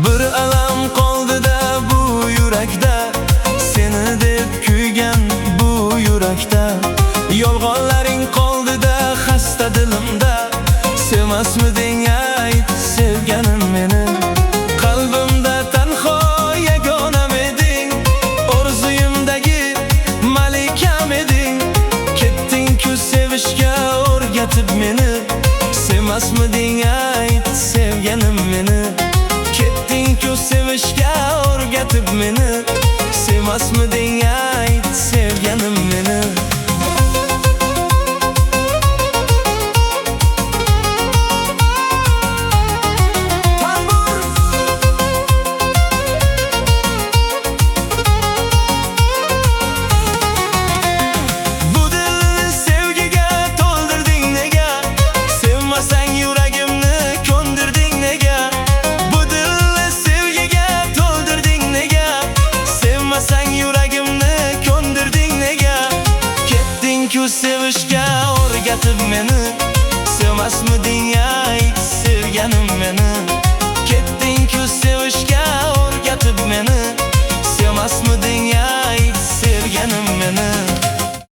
Bir alam qoldi-da bu yurakda, seni deb kuygan bu yurakda. Yolg'onlaring qoldi-da xasta dilimda, sevmasmiding ayt sevganim meni. Qalbimda tanho yagonam eding, orzuyimdagi malikam eding. Ketding-ku sevishga o'rgatib meni, sevmasmiding ayt sevganim meni. Ketding-ku sevishga o'rgatib meni, sevmasmiding ayt sevganim meni. Sevishga o'rgatib meni, sevmasmiding ayt